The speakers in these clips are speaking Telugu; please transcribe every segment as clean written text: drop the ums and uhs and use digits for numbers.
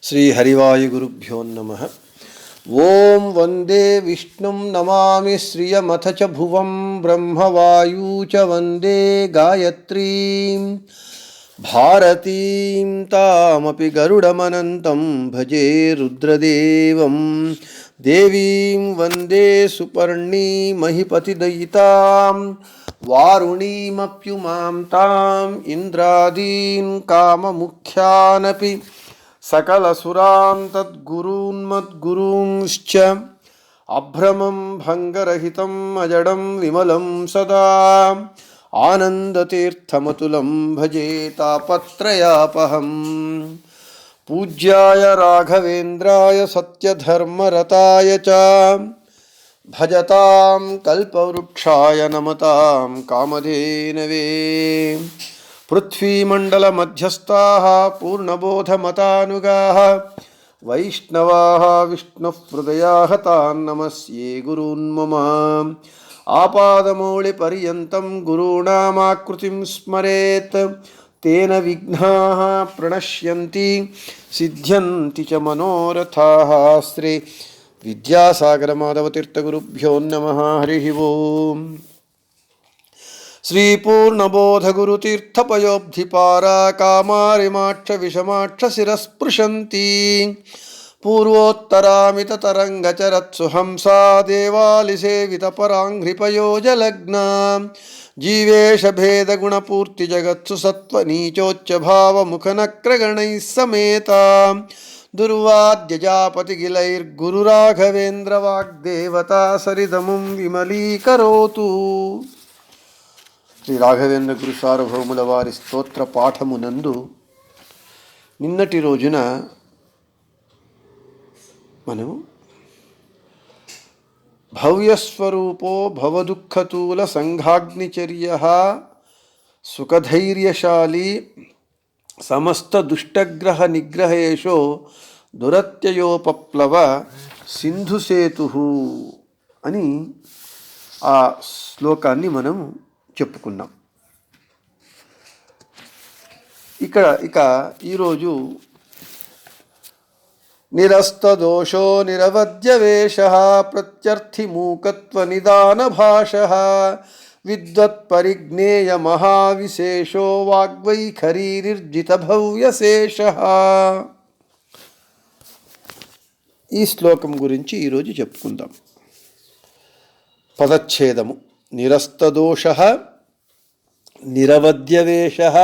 श्रीहरिवायुगुरुभ्यो नमः। ओं वंदे विष्णुं नमामि श्रियमथ च भुवं ब्रह्मवायू च वंदे गायत्रीं भारतीं तामपि गरुडमनन्तं भजे रुद्रदेवं देवीं वंदे सुपर्णीमहिपतिदयितां वारुणीमप्युमां ताम् इन्द्रादीन् काममुख्यानपि सकलसुरान् तद्गुरून्मद्गुरूंश्च अभ्रमं भङ्गरहितं अजडं विमलं सदा आनन्दतीर्थमतुलं भजे तापत्रयापहम्। पूज्याय राघवेन्द्राय सत्यधर्मरताय च भजतां कल्पवृक्षाय नमतां कामधेनवे। पृथ्वीमण्डलमध्यस्थाः पूर्णबोधमतानुगाः वैष्णवाः विष्णुहृदयाः तान् नमस्ये गुरून् मम। आपादमौलिपर्यन्तं गुरूणामाकृतिं स्मरेत् तेन विघ्नाः प्रणश्यन्ति सिद्ध्यन्ति च मनोरथाः। श्री विद्यासागरमाधवतीर्थगुरुभ्यो नमः। हरिः ओम्। श्री पूर्णबोधगुरुतीर्थपयोब्धिपारा कामारिमाक्ष विषमाक्ष शिरस्पृशन्ति पूर्वोत्तरामिततरङ्गचरत्सुहंसा देवालिसेवितपराङ्घ्रिपयोजलग्ना जीवेशभेदगुणपूर्तिजगत्सु सत्त्वनीचोच्चभावमुखनक्रगणैः समेता दुर्वाद्यजापतिगिलैर्गुरुराघवेन्द्रवाग्देवता सरिदमुं विमलीकरोतु। శ్రీ రాఘవేంద్ర గురు సార్వభౌముల వారి స్తోత్ర పాఠమునందు నిన్నటి రోజున మనము భవ్యస్వరూపో భవదుఃఖతూల సంఘాగ్నిచర్య సుఖధైర్యశాలి సమస్త దుష్టగ్రహ నిగ్రహేషో దురత్యయోపప్లవ సింధుసేతు అని ఆ శ్లోకాన్ని మనం చెప్పుకున్నాం. ఇక ఈరోజు నిరస్తదోషో నిరవద్యవేషః ప్రత్యర్థి మూకత్వ నిదాన భాషః విద్వత్పరిజ్ఞేయ మహావిశేషో వాగ్వైఖరీర్జిత భవ్యశేషః. ఈ శ్లోకం గురించి ఈరోజు చెప్పుకుందాం. పదచ్ఛేదము: నిరస్తదోషః నిరవద్యవేషః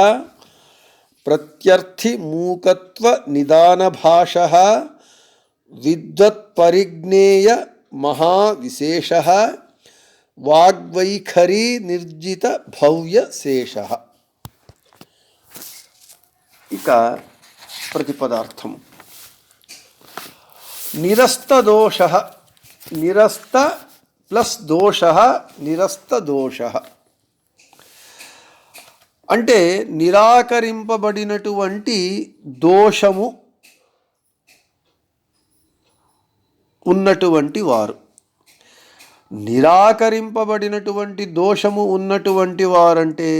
ప్రత్యర్థి మూకత్వ నిదాన భాషః విద్వత్పరిజ్ఞేయ మహావిశేషః వాగ్వైఖరీ నిర్జిత భవ్యశేషః. ఇక ప్రతిపదార్థం: నిరస్తదోషః, నిరస్త ప్లస్ దోషః, నిరస్తదోషః అంటే నిరాకరింపబడినటువంటి దోషము ఉన్నటువంటి వారు. నిరాకరింపబడినటువంటి దోషము ఉన్నటువంటి వారంటే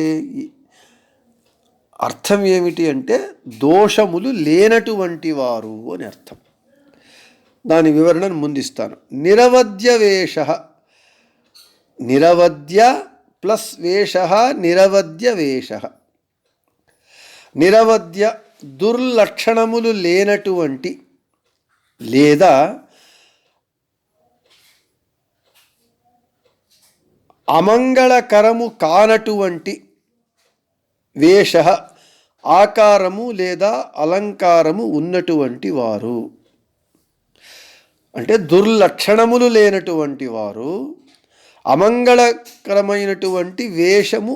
అర్థం ఏమిటి అంటే దోషములు లేనటువంటి వారు అని అర్థం. దాని వివరణను ముందిస్తాను. నిరవద్యవేషః, నిరవద్య ప్లస్ వేషః, నిరవద్యవేషః. నిరవద్య దుర్లక్షణములు లేనటువంటి లేదా అమంగళకరము కానటువంటి వేషః ఆకారము లేదా అలంకారము ఉన్నటువంటి వారు. అంటే దుర్లక్షణములు లేనటువంటి వారు, అమంగళకరమైనటువంటి వేషము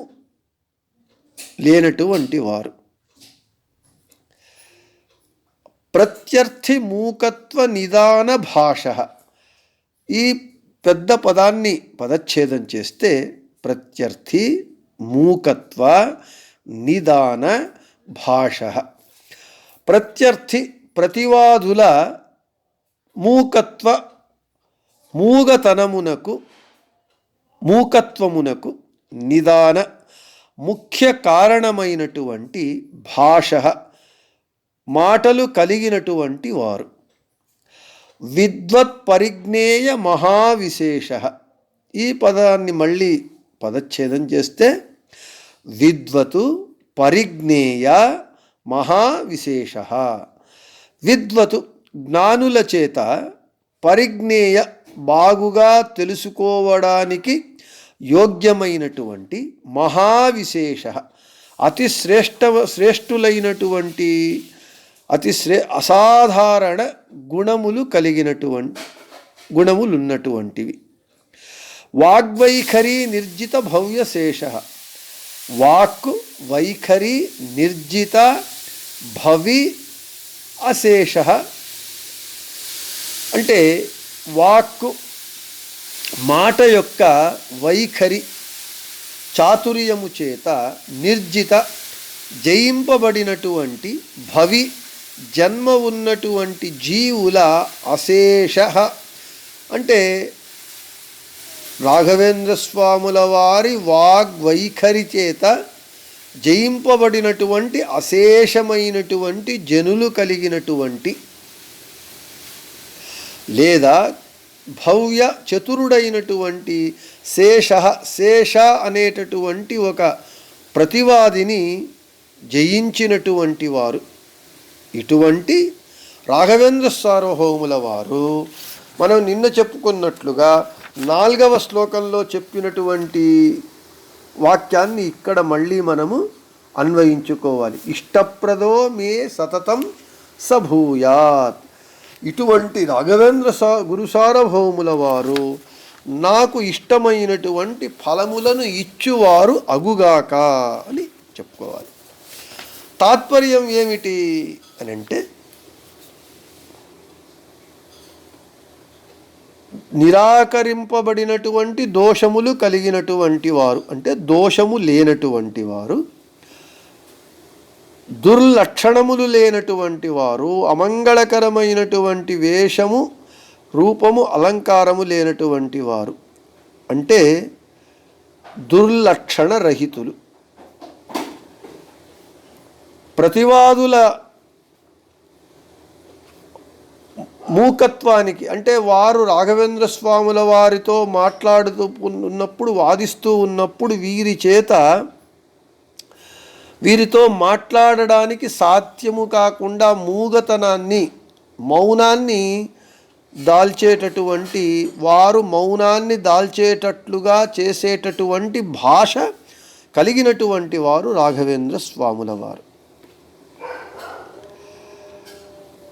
లేనటువంటి వారు. ప్రత్యర్థి మూకత్వ నిదాన భాషః. ఈ పెద్ద పదాన్ని పదచ్ఛేదం చేస్తే ప్రత్యర్థి మూకత్వ నిదాన భాషః. ప్రత్యర్థి ప్రతివాదుల మూకత్వమునకు నిదాన ముఖ్య కారణమైనటువంటి భాష మాటలు కలిగినటువంటి వారు. విద్వత్ పరిజ్ఞేయ మహావిశేష. ఈ పదాన్ని మళ్ళీ పదచ్ఛేదం చేస్తే విద్వతు పరిజ్ఞేయ మహావిశేష. విద్వతు జ్ఞానుల చేత, పరిజ్ఞేయ బాగుగా తెలుసుకోవడానికి యోగ్యమైనటువంటి, మహావిశేష అతి శ్రేష్ఠులైనటువంటి, అసాధారణ గుణములున్నటువంటివి. వాగ్వైఖరి నిర్జిత భవ్యశేష. వాక్కు వైఖరి నిర్జిత భవి అశేష. అంటే వాక్కు మాట యొక్క వైఖరి చాతుర్యము చేత నిర్జిత జయింపబడినటువంటి భవి జన్మ ఉన్నటువంటి జీవుల అశేష. అంటే రాఘవేంద్ర స్వాముల వారి వాగ్వైఖరి చేత జయింపబడినటువంటి అశేషమైనటువంటి జనులు కలిగినటువంటి, లేదా భవ్య చతురుడైనటువంటి శేష అనేటటువంటి ఒక ప్రతివాదిని జయించినటువంటి వారు. ఇటువంటి రాఘవేంద్ర సార్వభౌముల వారు మనం నిన్న చెప్పుకున్నట్లుగా 4వ శ్లోకంలో చెప్పినటువంటి వాక్యాన్ని ఇక్కడ మళ్ళీ మనము అన్వయించుకోవాలి. ఇష్టప్రదో మే సతతం సభూయాత్. ఇటువంటి రాఘవేంద్ర గురు సార్వభౌముల వారు నాకు ఇష్టమైనటువంటి ఫలములను ఇచ్చువారు అగుగాక అని చెప్పుకోవాలి. తాత్పర్యం ఏమిటి అని అంటే, నిరాకరింపబడినటువంటి దోషములు కలిగినటువంటి వారు, అంటే దోషము లేనటువంటి వారు, దుర్లక్షణములు లేనటువంటి వారు, అమంగళకరమైనటువంటి వేషము రూపము అలంకారము లేనటువంటి వారు, అంటే దుర్లక్షణ రహితులు. ప్రతివాదుల మూకత్వానికి, అంటే వారు రాఘవేంద్ర స్వాముల వారితో మాట్లాడుతూ ఉన్నప్పుడు, వాదిస్తూ ఉన్నప్పుడు వీరితో మాట్లాడడానికి సాధ్యము కాకుండా మూగతనాన్ని, మౌనాన్ని దాల్చేటటువంటి వారు, మౌనాన్ని దాల్చేటట్లుగా చేసేటటువంటి భాష కలిగినటువంటి వారు రాఘవేంద్ర స్వాముల వారు.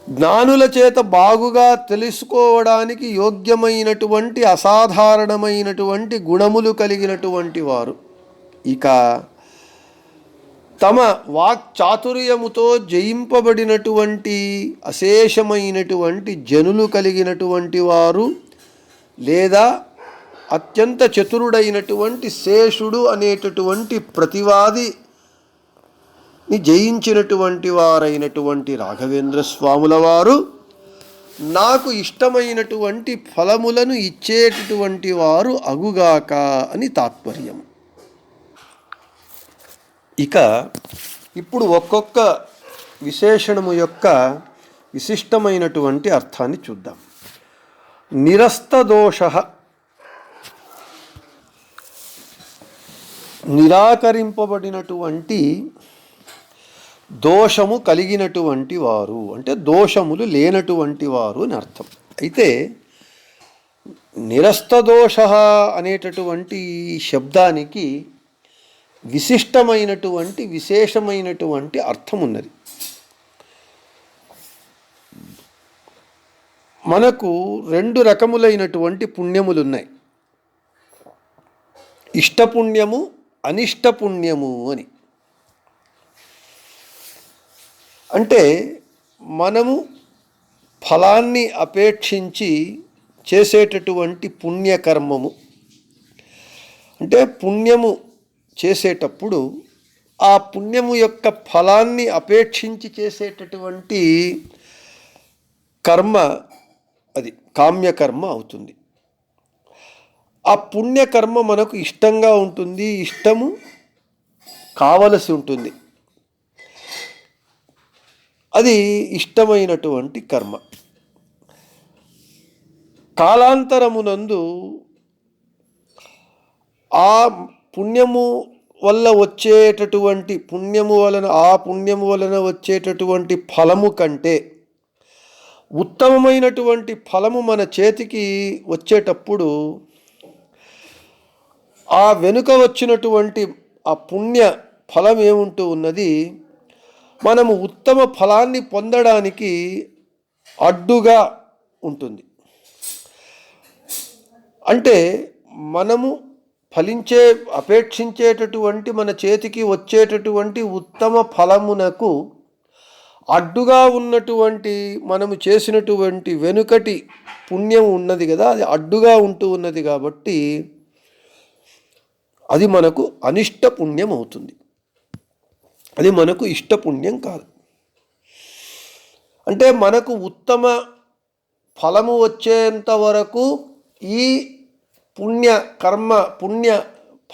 జ్ఞానుల చేత బాగుగా తెలుసుకోవడానికి యోగ్యమైనటువంటి, అసాధారణమైనటువంటి గుణములు కలిగినటువంటి వారు. ఇక తమ వాక్చాతుర్యముతో జయింపబడినటువంటి అశేషమైనటువంటి జనులు కలిగినటువంటి వారు, లేదా అత్యంత చతురుడైనటువంటి శేషుడు అనేటటువంటి ప్రతివాదిని జయించినటువంటి వారైనటువంటి రాఘవేంద్ర స్వాముల వారు నాకు ఇష్టమైనటువంటి ఫలములను ఇచ్చేటటువంటి వారు అగుగాక అని తాత్పర్యం. ఇక ఇప్పుడు ఒక్కొక్క విశేషణము యొక్క విశిష్టమైనటువంటి అర్థాన్ని చూద్దాం. నిరస్తదోష, నిరాకరింపబడినటువంటి దోషము కలిగినటువంటి వారు, అంటే దోషములు లేనటువంటి వారు అని అర్థం. అయితే నిరస్తదోష అనేటటువంటి శబ్దానికి విశిష్టమైనటువంటి, విశేషమైనటువంటి అర్థం ఉన్నది. మనకు 2 రకములైనటువంటి పుణ్యములు ఉన్నాయి. ఇష్టపుణ్యము, అనిష్టపుణ్యము అని. అంటే మనము ఫలాన్ని అపేక్షించి చేసేటటువంటి పుణ్యకర్మము, అంటే పుణ్యము చేసేటప్పుడు ఆ పుణ్యము యొక్క ఫలాన్ని అపేక్షించి చేసేటటువంటి కర్మ అది కామ్యకర్మ అవుతుంది. ఆ పుణ్యకర్మ మనకు ఇష్టంగా ఉంటుంది, ఇష్టము కావలసి ఉంటుంది. అది ఇష్టమైనటువంటి కర్మ. కాలాంతరమునందు ఆ పుణ్యము వల్ల వచ్చేటటువంటి పుణ్యము వలన వచ్చేటటువంటి ఫలము కంటే ఉత్తమమైనటువంటి ఫలము మన చేతికి వచ్చేటప్పుడు ఆ వెనుక వచ్చినటువంటి ఆ పుణ్య ఫలం ఏముంటూ ఉన్నది, మనము ఉత్తమ ఫలాన్ని పొందడానికి అడ్డుగా ఉంటుంది. అంటే మనము అపేక్షించేటటువంటి మన చేతికి వచ్చేటటువంటి ఉత్తమ ఫలమునకు అడ్డుగా ఉన్నటువంటి మనము చేసినటువంటి వెనుకటి పుణ్యం ఉన్నది కదా, అది అడ్డుగా ఉంటూ ఉన్నది కాబట్టి అది మనకు అనిష్ట పుణ్యం అవుతుంది. అది మనకు ఇష్టపుణ్యం కాదు. అంటే మనకు ఉత్తమ ఫలము వచ్చేంత వరకు ఈ పుణ్య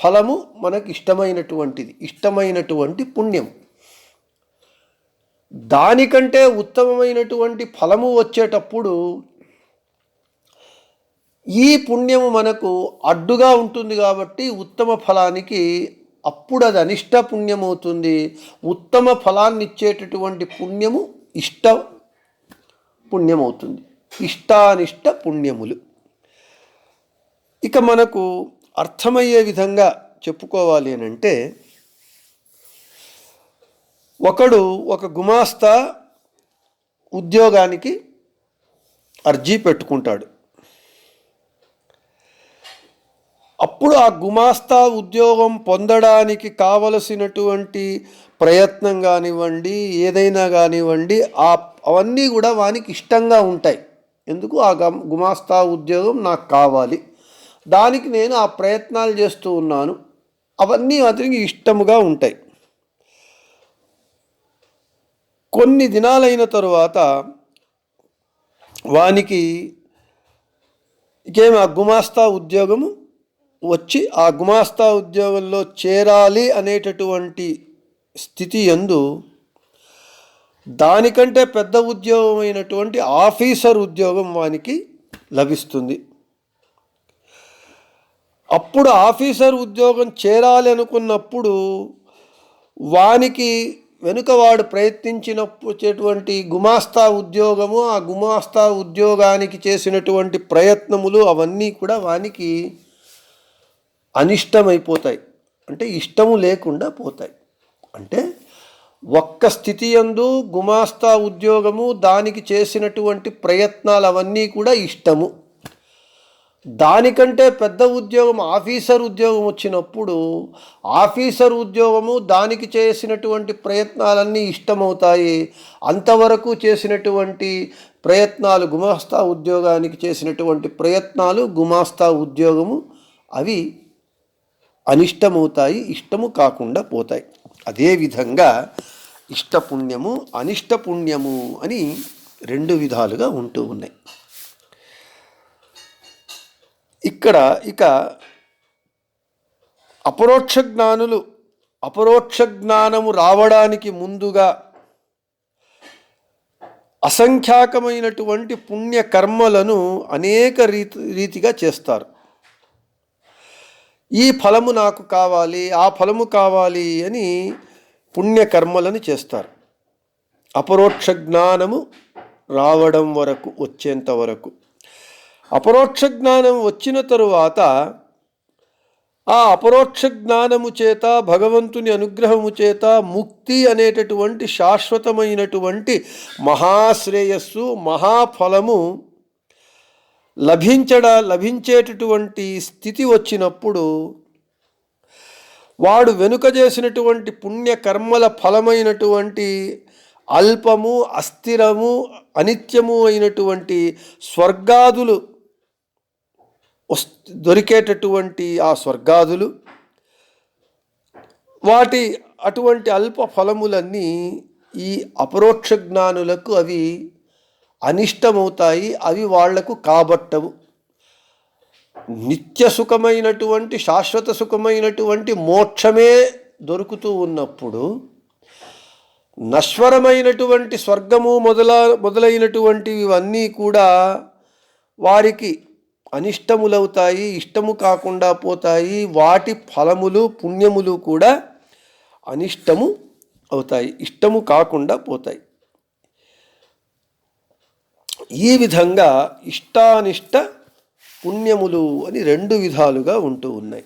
ఫలము మనకు ఇష్టమైనటువంటి పుణ్యం. దానికంటే ఉత్తమమైనటువంటి ఫలము వచ్చేటప్పుడు ఈ పుణ్యము మనకు అడ్డుగా ఉంటుంది కాబట్టి ఉత్తమ ఫలానికి అప్పుడు అది అనిష్ట పుణ్యం అవుతుంది. ఉత్తమ ఫలాన్ని ఇచ్చేటటువంటి పుణ్యము ఇష్ట పుణ్యం అవుతుంది. ఇష్టానిష్ట పుణ్యములు. ఇక మనకు అర్థమయ్యే విధంగా చెప్పుకోవాలి అని అంటే, ఒక గుమాస్తా ఉద్యోగానికి అర్జీ పెట్టుకుంటాడు. అప్పుడు ఆ గుమాస్తా ఉద్యోగం పొందడానికి కావలసినటువంటి ప్రయత్నం కానివ్వండి, ఏదైనా కానివ్వండి, అవన్నీ కూడా వానికి ఇష్టంగా ఉంటాయి. ఎందుకు? ఆ గుమాస్తా ఉద్యోగం నాకు కావాలి, దానికి నేను ఆ ప్రయత్నాలు చేస్తూ ఉన్నాను, అవన్నీ అతనికి ఇష్టముగా ఉంటాయి. కొన్ని దినాలైన తరువాత వానికి ఆ గుమాస్తా ఉద్యోగము వచ్చి ఆ గుమాస్తా ఉద్యోగంలో చేరాలి అనేటటువంటి స్థితి యందు దానికంటే పెద్ద ఉద్యోగమైనటువంటి ఆఫీసర్ ఉద్యోగం వానికి లభిస్తుంది. అప్పుడు ఆఫీసర్ ఉద్యోగం చేరాలి అనుకున్నప్పుడు వానికి వెనుక వాడు ప్రయత్నించినటువంటి గుమాస్తా ఉద్యోగము, ఆ గుమాస్తా ఉద్యోగానికి చేసినటువంటి ప్రయత్నములు అవన్నీ కూడా వానికి అనిష్టమైపోతాయి. అంటే ఇష్టము లేకుండా పోతాయి. అంటే ఒక్క స్థితి యందు గుమాస్తా ఉద్యోగము, దానికి చేసినటువంటి ప్రయత్నాలు అవన్నీ కూడా ఇష్టము. దానికంటే పెద్ద ఉద్యోగం ఆఫీసర్ ఉద్యోగం వచ్చినప్పుడు ఆఫీసర్ ఉద్యోగము, దానికి చేసినటువంటి ప్రయత్నాలన్నీ ఇష్టమవుతాయి. అంతవరకు చేసినటువంటి ప్రయత్నాలు, గుమాస్తా ఉద్యోగానికి చేసినటువంటి ప్రయత్నాలు, గుమాస్తా ఉద్యోగము అవి అనిష్టమవుతాయి, ఇష్టము కాకుండా పోతాయి. అదేవిధంగా ఇష్టపుణ్యము, అనిష్టపుణ్యము అని రెండు విధాలుగా ఉంటూ ఉన్నాయి. ఇక్కడ ఇక అపరోక్ష జ్ఞానము రావడానికి ముందుగా అసంఖ్యాకమైనటువంటి పుణ్యకర్మలను అనేక రీతిగా చేస్తారు. ఈ ఫలము నాకు కావాలి, ఆ ఫలము కావాలి అని పుణ్యకర్మలను చేస్తారు. అపరోక్ష జ్ఞానము రావడం వరకు, వచ్చేంత వరకు. అపరోక్ష జ్ఞానం వచ్చిన తరువాత ఆ అపరోక్ష జ్ఞానము చేత, భగవంతుని అనుగ్రహము చేత ముక్తి అనేటటువంటి శాశ్వతమైనటువంటి మహాశ్రేయస్సు, మహాఫలము లభించేటటువంటి స్థితి వచ్చినప్పుడు వాడు వెనుక చేసినటువంటి పుణ్యకర్మల ఫలమైనటువంటి అల్పము, అస్థిరము, అనిత్యము అయినటువంటి స్వర్గాదులు దొరికేటటువంటి ఆ స్వర్గాదులు, వాటి అటువంటి అల్ప ఫలములన్నీ ఈ అపరోక్ష జ్ఞానులకు అవి అనిష్టమవుతాయి. అవి వాళ్లకు కాబట్టవు. నిత్య సుఖమైనటువంటి, శాశ్వత సుఖమైనటువంటి మోక్షమే దొరుకుతూ ఉన్నప్పుడు నశ్వరమైనటువంటి స్వర్గము మొదలైనటువంటివి ఇవన్నీ కూడా వారికి అనిష్టములవుతాయి, ఇష్టము కాకుండా పోతాయి. వాటి ఫలములు పుణ్యములు కూడా అనిష్టము అవుతాయి, ఇష్టము కాకుండా పోతాయి. ఈ విధంగా ఇష్టానిష్ట పుణ్యములు అని రెండు విధాలుగా ఉంటూ ఉన్నాయి.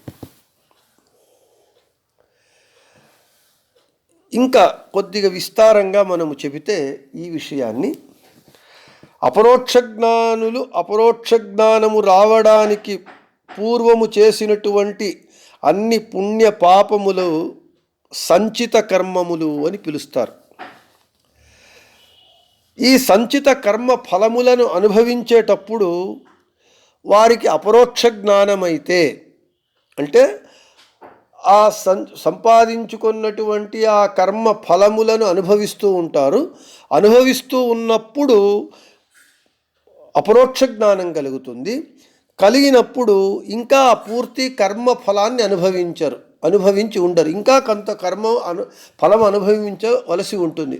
ఇంకా కొద్దిగా విస్తారంగా మనము చెబితే ఈ విషయాన్ని, అపరోక్ష జ్ఞానము రావడానికి పూర్వము చేసినటువంటి అన్ని పుణ్య పాపములు సంచిత కర్మములు అని పిలుస్తారు. ఈ సంచిత కర్మ ఫలములను అనుభవించేటప్పుడు వారికి అపరోక్ష జ్ఞానమైతే, అంటే ఆ సంపాదించుకున్నటువంటి ఆ కర్మ ఫలములను అనుభవిస్తూ ఉంటారు. అనుభవిస్తూ ఉన్నప్పుడు అపరోక్ష జ్ఞానం కలుగుతుంది. కలిగినప్పుడు ఇంకా పూర్తి కర్మ ఫలాన్ని అనుభవించి ఉండరు, ఇంకా కొంత ఫలం అనుభవించవలసి ఉంటుంది.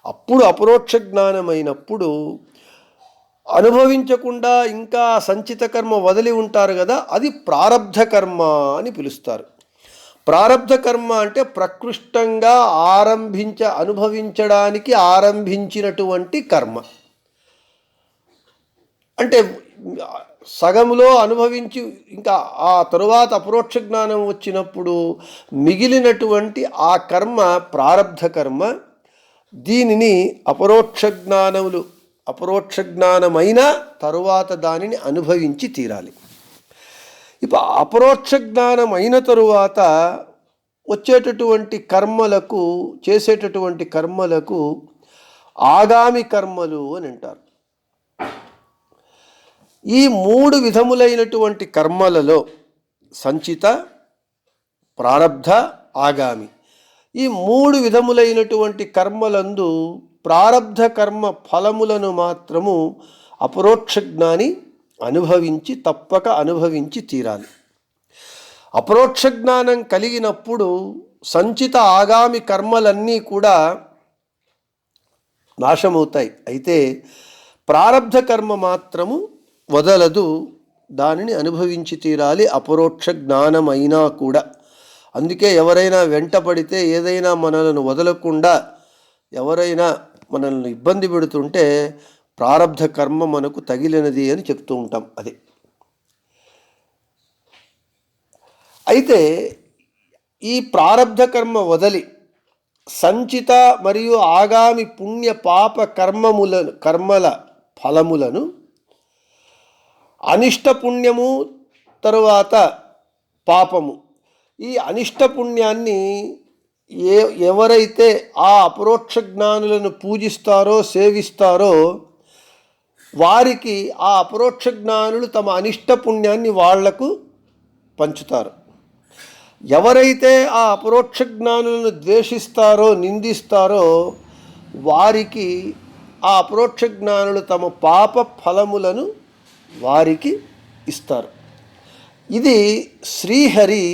అప్పుడు అపరోక్ష జ్ఞానమైనప్పుడు అనుభవించకుండా ఇంకా సంచిత కర్మ వదిలి ఉంటారు కదా, అది ప్రారబ్ధ కర్మ అని పిలుస్తారు. ప్రారబ్ధ కర్మ అంటే ప్రకృష్టంగా అనుభవించడానికి ఆరంభించినటువంటి కర్మ. అంటే సగంలో అనుభవించి ఇంకా ఆ తరువాత అపరోక్ష జ్ఞానం వచ్చినప్పుడు మిగిలినటువంటి ఆ కర్మ ప్రారబ్ధ కర్మ. దీనిని అపరోక్ష జ్ఞానమైన తరువాత దానిని అనుభవించి తీరాలి. ఇప్పుడు అపరోక్ష జ్ఞానం అయిన తరువాత చేసేటటువంటి కర్మలకు ఆగామి కర్మలు అని అంటారు. ఈ మూడు విధములైనటువంటి కర్మలలో సంచిత, ప్రారబ్ధ, ఆగామి, ఈ మూడు విధములైనటువంటి కర్మలందు ప్రారబ్ధ కర్మ ఫలములను మాత్రము అపరోక్ష జ్ఞాని తప్పక అనుభవించి తీరాలి. అపరోక్ష జ్ఞానం కలిగినప్పుడు సంచిత ఆగామి కర్మలన్నీ కూడా నాశమవుతాయి. అయితే ప్రారబ్ధ కర్మ మాత్రము వదలదు, దానిని అనుభవించి తీరాలి అపరోక్ష జ్ఞానమైనా కూడా. అందుకే ఎవరైనా వెంటపడితే, ఏదైనా మనలను వదలకుండా ఎవరైనా మనల్ని ఇబ్బంది పెడుతుంటే ప్రారబ్ధ కర్మ మనకు తగిలినది అని చెప్తూ ఉంటాం. అది అయితే ఈ ప్రారబ్ధ కర్మ వదలి సంచిత మరియు ఆగామి పుణ్య పాప కర్మల ఫలములను, అనిష్ట పుణ్యము తరువాత పాపము, ఈ అనిష్ట పుణ్యాన్ని ఎవరైతే ఆ అపరోక్ష జ్ఞానులను పూజిస్తారో సేవిస్తారో వారికి ఆ అపరోక్ష జ్ఞానులు తమ అనిష్ట పుణ్యాన్ని వాళ్లకు పంచుతారు. ఎవరైతే ఆ అపరోక్ష జ్ఞానులను ద్వేషిస్తారో నిందిస్తారో వారికి ఆ అపరోక్ష జ్ఞానులు తమ పాప ఫలములను వారికి ఇస్తారు. ఇది శ్రీహరి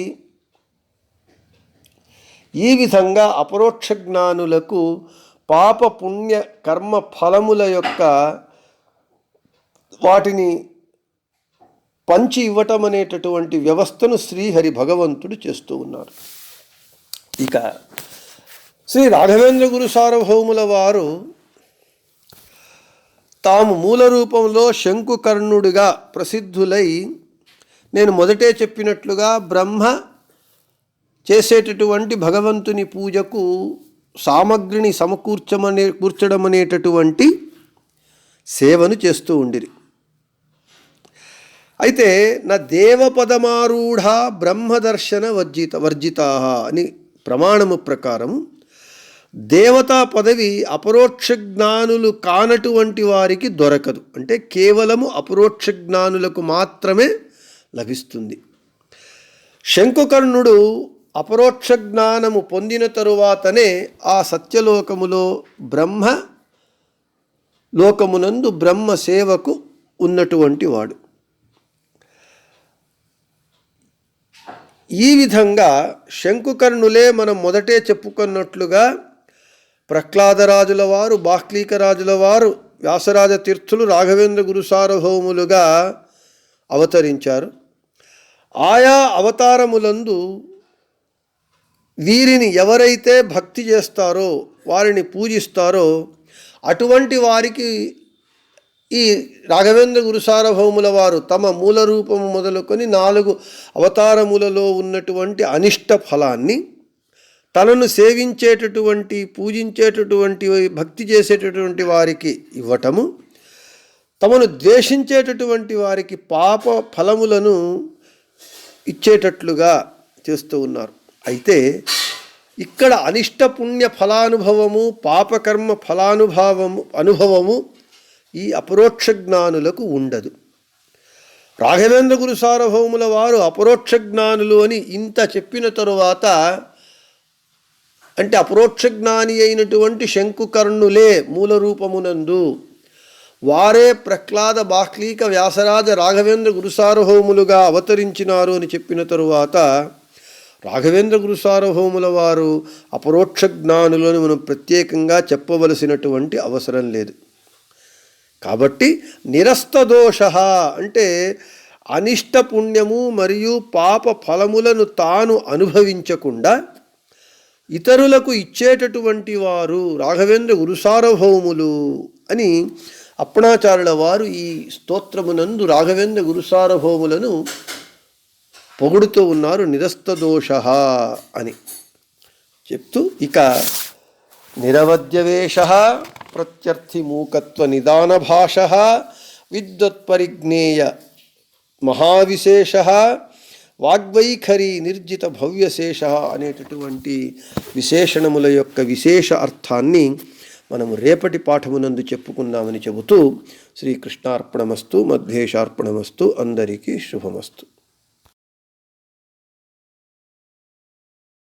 ఈ విధంగా అపరోక్ష జ్ఞానులకు పాప పుణ్య కర్మ ఫలముల యొక్క వాటిని పంచి ఇవ్వటం అనేటటువంటి వ్యవస్థను శ్రీహరి భగవంతుడు చేస్తూ ఉన్నారు. ఇక శ్రీ రాఘవేంద్ర గురు సార్వభౌముల వారు తాము మూల రూపంలో శంకుకర్ణుడిగా ప్రసిద్ధులై, నేను మొదటే చెప్పినట్లుగా బ్రహ్మ చేసేటటువంటి భగవంతుని పూజకు సామగ్రిని కూర్చడం అనేటటువంటి సేవను చేస్తూ ఉండిరి. అయితే నా దేవపదమారూఢ బ్రహ్మదర్శన వర్జితా అని ప్రమాణము ప్రకారం దేవతా పదవి అపరోక్ష జ్ఞానులు కానటువంటి వారికి దొరకదు. అంటే కేవలము అపరోక్ష జ్ఞానులకు మాత్రమే లభిస్తుంది. శంకుకర్ణుడు అపరోక్ష జ్ఞానము పొందిన తరువాతనే ఆ సత్యలోకములో లోకమునందు బ్రహ్మ సేవకు ఉన్నటువంటి వాడు. ఈ విధంగా శంకుకర్ణులే మనం మొదటే చెప్పుకున్నట్లుగా ప్రహ్లాదరాజుల వారు, బాహ్లీకరాజుల వారు, వ్యాసరాజ తీర్థులు, రాఘవేంద్ర గురు సార్వభౌములుగా అవతరించారు. ఆయా అవతారములందు వీరిని ఎవరైతే భక్తి చేస్తారో, వారిని పూజిస్తారో, అటువంటి వారికి ఈ రాఘవేంద్ర గురు సార్వభౌముల వారు తమ మూల రూపము మొదలుకొని 4 అవతారములలో ఉన్నటువంటి అనిష్ట ఫలాన్ని తనను సేవించేటటువంటి, పూజించేటటువంటి, భక్తి చేసేటటువంటి వారికి ఇవ్వటము, తమను ద్వేషించేటటువంటి వారికి పాప ఫలములను ఇచ్చేటట్లుగా చేస్తూ ఉన్నారు. అయితే ఇక్కడ అనిష్ట పుణ్య ఫలానుభవము, పాపకర్మ అనుభవము ఈ అపరోక్ష జ్ఞానులకు ఉండదు. రాఘవేంద్ర గురు సార్వభౌముల వారు అపరోక్ష జ్ఞానులు అని ఇంత చెప్పిన తరువాత, అంటే అపరోక్ష జ్ఞాని అయినటువంటి శంకుకర్ణులే మూల రూపమునందు, వారే ప్రహ్లాద, బాహ్లీక, వ్యాసరాజ, రాఘవేంద్ర గురు సార్వభౌములుగా అవతరించినారు అని చెప్పిన తరువాత, రాఘవేంద్ర గురు సార్వభౌముల వారు అపరోక్ష జ్ఞానులను మనం ప్రత్యేకంగా చెప్పవలసినటువంటి అవసరం లేదు. కాబట్టి నిరస్త దోష అంటే అనిష్ట పుణ్యము మరియు పాప ఫలములను తాను అనుభవించకుండా ఇతరులకు ఇచ్చేటటువంటి వారు రాఘవేంద్ర గురు సార్వభౌములు అని అప్పణాచార్యుల వారు ఈ స్తోత్రమునందు రాఘవేంద్ర గురు సార్వభౌములను పొగుడుతూ ఉన్నారు. నిరస్త దోష అని చెప్తూ, ఇక నిరవద్యవేష ప్రత్యర్థి మూకత్వ నిదాన భాష విద్వత్పరిజ్ఞేయ మహావిశేష వాగ్వైఖరి నిర్జిత భవ్యశేష అనేటటువంటి విశేషణముల యొక్క విశేష అర్థాన్ని మనము రేపటి పాఠమునందు చెప్పుకుందామని చెబుతూ, శ్రీకృష్ణార్పణమస్తు, మధ్వేషార్పణమస్తు, అందరికీ శుభమస్తు.